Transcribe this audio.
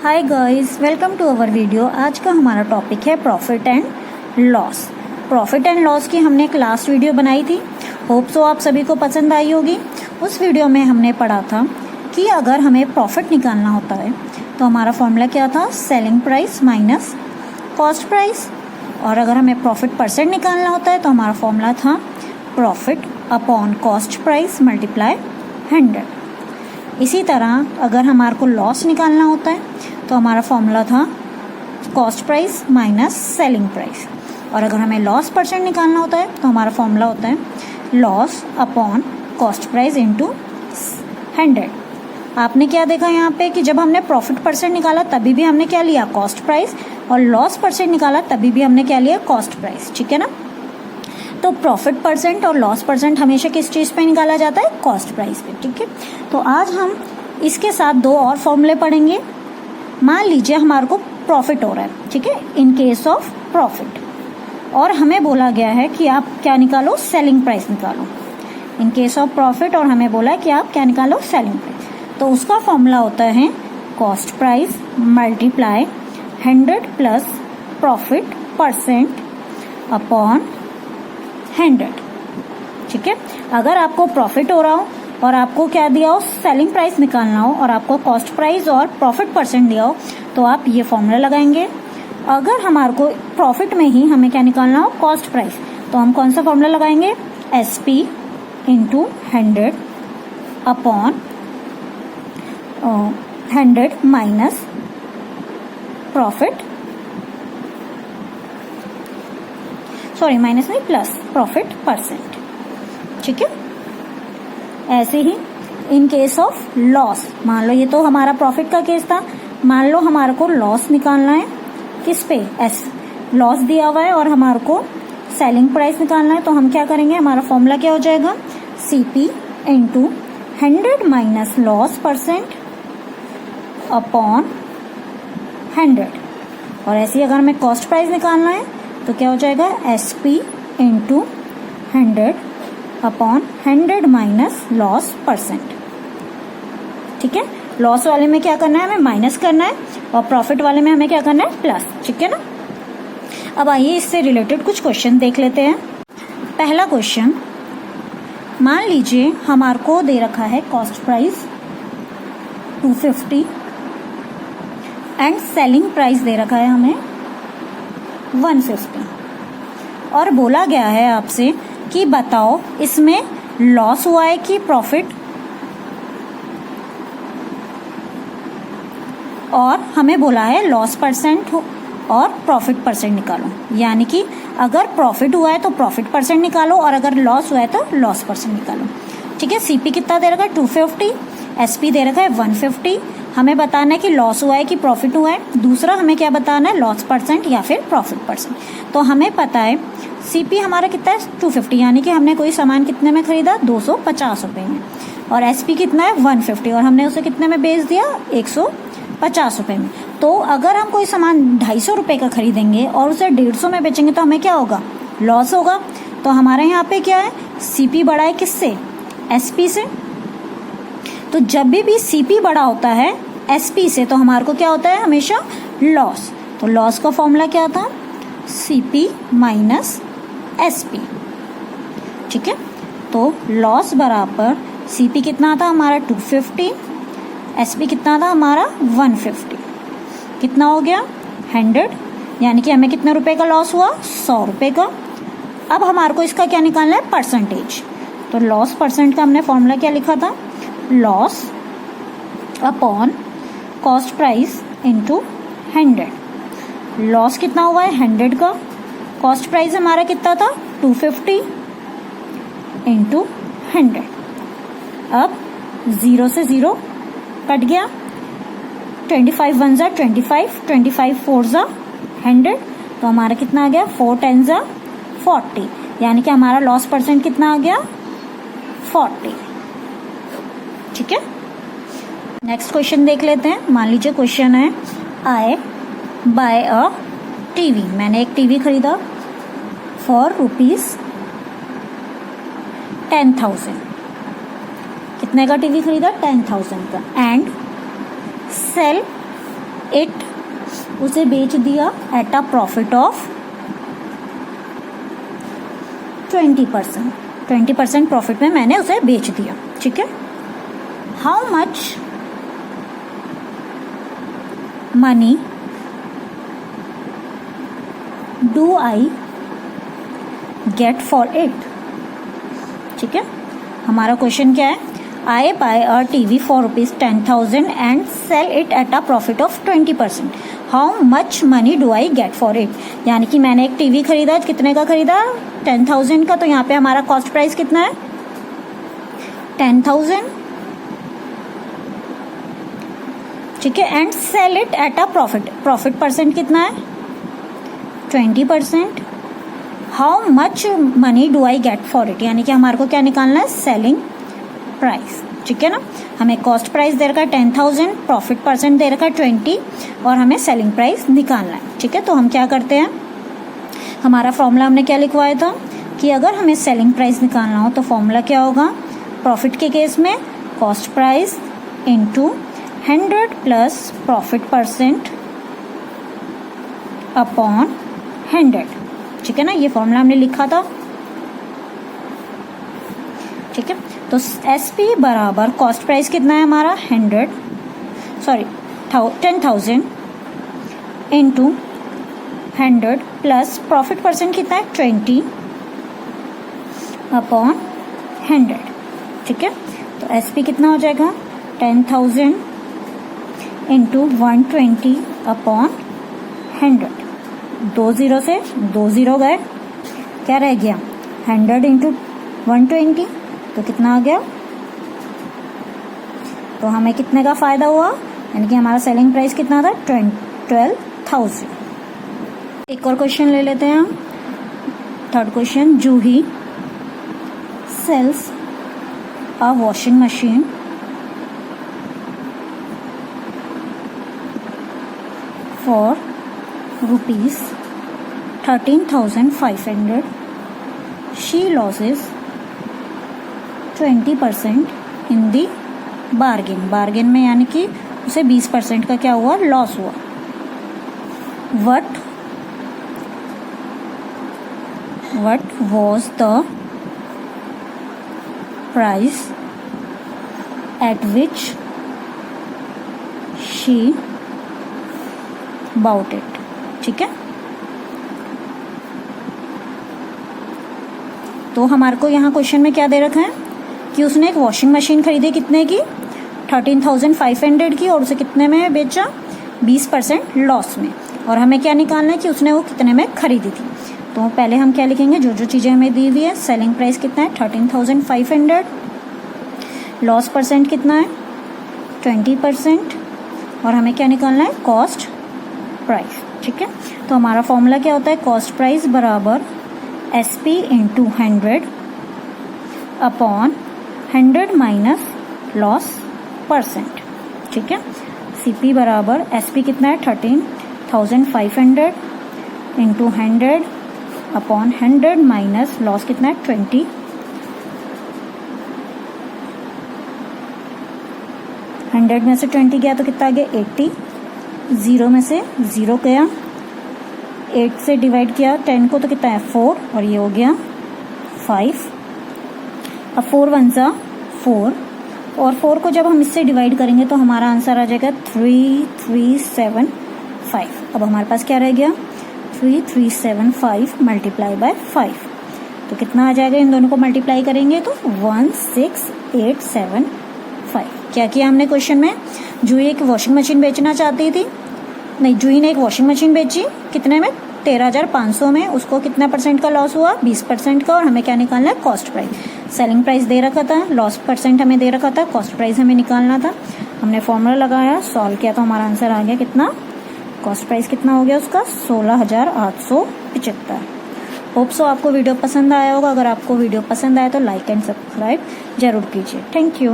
Hi guys, welcome to our video. आज का हमारा टॉपिक है profit and loss. Profit and loss की हमने एक लास्ट वीडियो बनाई थी, होप सो आप सभी को पसंद आई होगी। उस वीडियो में हमने पढ़ा था कि अगर हमें प्रॉफिट निकालना होता है तो हमारा फॉर्मूला क्या था, selling price minus cost price. और अगर हमें प्रॉफिट परसेंट निकालना होता है तो हमारा फॉर्मूला था profit upon cost price multiply 100। इसी तरह अगर हमारे को लॉस निकालना होता है तो हमारा फॉर्मूला था cost price minus selling price. और अगर हमें लॉस परसेंट निकालना होता है तो हमारा फॉर्मूला होता है loss upon cost price into 100। आपने क्या देखा यहाँ पे कि जब हमने प्रॉफिट परसेंट निकाला तभी भी हमने क्या लिया, कॉस्ट प्राइस, और लॉस परसेंट निकाला तभी भी हमने क्या लिया, कॉस्ट प्राइस। ठीक है ना। तो प्रॉफिट परसेंट और लॉस परसेंट हमेशा किस चीज़ पे निकाला जाता है, कॉस्ट प्राइस पे। ठीक है। तो आज हम इसके साथ दो और फॉर्मूले पढ़ेंगे। मान लीजिए हमारे को प्रॉफिट हो रहा है, ठीक है, इन केस ऑफ प्रॉफिट, और हमें बोला गया है कि आप क्या निकालो, सेलिंग प्राइस निकालो इन केस ऑफ प्रॉफिट, और हमें बोला है कि आप क्या निकालो, सेलिंग प्राइस। तो उसका फॉर्मूला होता है cost price multiply 100 plus profit percent upon 100। ठीक है। अगर आपको प्रॉफिट हो रहा हो और आपको क्या दिया हो, सेलिंग प्राइस निकालना हो, और आपको कॉस्ट प्राइस और प्रॉफिट परसेंट दिया हो, तो आप ये फॉर्मूला लगाएंगे। अगर हमारे को प्रॉफिट में ही हमें क्या निकालना हो, कॉस्ट प्राइस, तो हम कौन सा फॉर्मूला लगाएंगे, SP into 100 upon 100 minus profit, sorry minus नहीं, प्लस प्रॉफिट परसेंट। ठीक है। ऐसे ही इन केस ऑफ लॉस, मान लो ये तो हमारा प्रॉफिट का केस था, मान लो हमारे को लॉस निकालना है, किस पे, एस, लॉस दिया हुआ है और हमारे को सेलिंग प्राइस निकालना है, तो हम क्या करेंगे, हमारा फॉर्मूला क्या हो जाएगा, CP into 100 minus loss percent upon 100। और ऐसे ही अगर हमें कॉस्ट प्राइस निकालना है तो क्या हो जाएगा, SP into 100 upon 100 minus loss percent. ठीक है। लॉस वाले में क्या करना है, हमें माइनस करना है, और प्रॉफिट वाले में हमें क्या करना है, प्लस। ठीक है ना। अब आइए इससे रिलेटेड कुछ क्वेश्चन देख लेते हैं। पहला क्वेश्चन, मान लीजिए हमारे को दे रखा है cost price 250 and selling price दे रखा है हमें 150, और बोला गया है आपसे कि बताओ इसमें लॉस हुआ है कि प्रॉफिट, और हमें बोला है लॉस परसेंट और प्रॉफिट परसेंट निकालो। यानी कि अगर प्रॉफिट हुआ है तो प्रॉफिट परसेंट निकालो, और अगर लॉस हुआ है तो लॉस परसेंट निकालो। ठीक है। CP कितना दे रखा है, 250, SP दे रखा है 150। हमें बताना है कि लॉस हुआ है कि प्रॉफिट हुआ है। दूसरा हमें क्या बताना है, लॉस परसेंट या फिर प्रॉफिट परसेंट। तो हमें पता है CP हमारा कितना है, 250, यानी कि हमने कोई सामान कितने में खरीदा, 250 रुपये में, और SP कितना है 150, और हमने उसे कितने में बेच दिया, 150 रुपये में। तो अगर हम कोई सामान 250 रुपये का खरीदेंगे और उसे 150 में बेचेंगे तो हमें क्या होगा, लॉस होगा। तो हमारे यहाँ पे क्या है, CP बड़ा है किससे, SP से। तो जब भी CP बड़ा होता है SP से तो हमारे को क्या होता है, हमेशा लॉस। तो लॉस का फॉर्मूला क्या था, CP माइनस SP। ठीक है। तो लॉस बराबर CP कितना था हमारा 250, SP कितना था हमारा 150, कितना हो गया 100, यानी कि हमें कितने रुपए का लॉस हुआ, 100 रुपये का। अब हमारे को इसका क्या निकालना है, परसेंटेज। तो लॉस परसेंट का हमने फॉर्मूला क्या लिखा था, loss upon cost price into 100। Loss कितना हुआ है 100 का, कॉस्ट प्राइस हमारा कितना था 250 इंटू 100। अब 0 से 0 कट गया, 25 1 जा 25, 25 4 जा 100, तो हमारा कितना आ गया, 4 10 जा 40, यानी कि हमारा लॉस परसेंट कितना आ गया, 40। ठीक है। नेक्स्ट क्वेश्चन देख लेते हैं। मान लीजिए क्वेश्चन है, आई बाय अ टीवी, मैंने एक टीवी खरीदा फॉर ₹10,000। कितने का टीवी खरीदा, 10,000 का, एंड सेल इट, उसे बेच दिया at a profit of 20%, 20% profit में मैंने उसे बेच दिया, ठीक है। How much money do I get for it, ठीक है। हमारा क्वेश्चन क्या है, I buy a TV for ₹10,000 and sell it at a profit of 20%, how much money do I get for it. यानी कि मैंने एक टीवी खरीदा, कितने का खरीदा, 10,000 का, तो यहाँ पे हमारा कॉस्ट प्राइस कितना है, 10,000, ठीक है। And sell it at a profit, profit percent कितना है, 20%, how much money do I get for it, यानी कि हमारे को क्या निकालना है, सेलिंग प्राइस, ठीक है ना। हमें कॉस्ट प्राइस दे रखा है 10,000, प्रॉफिट परसेंट दे रखा है 20 और हमें सेलिंग प्राइस निकालना है, ठीक है। तो हम क्या करते हैं, हमारा फॉर्मूला हमने क्या लिखवाया था कि अगर हमें सेलिंग प्राइस निकालना हो तो फॉर्मूला क्या होगा, प्रॉफिट के केस में cost price into 100 plus profit percent upon 100, ठीक है ना। ये फॉर्मूला हमने लिखा था, ठीक है। तो एसपी बराबर कॉस्ट प्राइस कितना है हमारा 10,000 इंटू 100 प्लस प्रॉफिट परसेंट कितना है 20 अपॉन 100, ठीक है। तो एसपी कितना हो जाएगा 10,000 इंटू 120 अपॉन 100, 2 जीरो से 2 जीरो गए, क्या रह गया 100 इंटू 120, तो कितना आ गया, तो हमें कितने का फायदा हुआ, यानी कि हमारा सेलिंग प्राइस कितना था 12,000। एक और क्वेश्चन ले लेते हैं हम, third question, Juhi sells a washing machine for ₹13,500, she loses 20% in the bargain, bargain में यानी कि उसे 20% का क्या हुआ, लॉस हुआ। what was the price at which she bought it, ठीक है। तो हमारे को यहाँ क्वेश्चन में क्या दे रखा है कि उसने एक वॉशिंग मशीन खरीदी, कितने की 13,500 की, और उसे कितने में बेचा 20% लॉस में, और हमें क्या निकालना है कि उसने वो कितने में खरीदी थी। तो पहले हम क्या लिखेंगे, जो जो चीज़ें हमें दी हुई है, सेलिंग प्राइस कितना है 13,500, लॉस परसेंट कितना है 20%, और हमें क्या निकालना है कॉस्ट प्राइस, ठीक है। तो हमारा फॉर्मूला क्या होता है, कॉस्ट प्राइस बराबर SP into 100 upon 100 minus loss percent, ठीक है। CP बराबर SP कितना है 13,500 इंटू 100 अपॉन 100 माइनस लॉस कितना है 20, 100 में से 20 गया तो कितना आ गया 80, 0 में से 0 गया, 8 से डिवाइड किया 10 को तो कितना है 4, और ये हो गया 5। अब 4 1 सा 4, और 4 को जब हम इससे डिवाइड करेंगे तो हमारा आंसर आ जाएगा 3375। अब हमारे पास क्या रह गया 3375 मल्टीप्लाई बाय 5, तो कितना आ जाएगा, इन दोनों को मल्टीप्लाई करेंगे तो 16875। क्या किया हमने क्वेश्चन में, जूही एक वॉशिंग मशीन बेचना चाहती थी, नहीं, जूही ने एक वॉशिंग मशीन बेची कितने में 13,500 में, उसको कितना परसेंट का लॉस हुआ 20% का, और हमें क्या निकालना है कॉस्ट प्राइस। सेलिंग प्राइस दे रखा था, लॉस परसेंट हमें दे रखा था, कॉस्ट प्राइस हमें निकालना था। हमने फॉर्मूला लगाया, सॉल्व किया तो हमारा आंसर आ गया कितना, कॉस्ट प्राइस कितना हो गया उसका 16,875। होप सो आपको वीडियो पसंद आया होगा। अगर आपको वीडियो पसंद आया तो लाइक एंड सब्सक्राइब जरूर कीजिए। Thank you.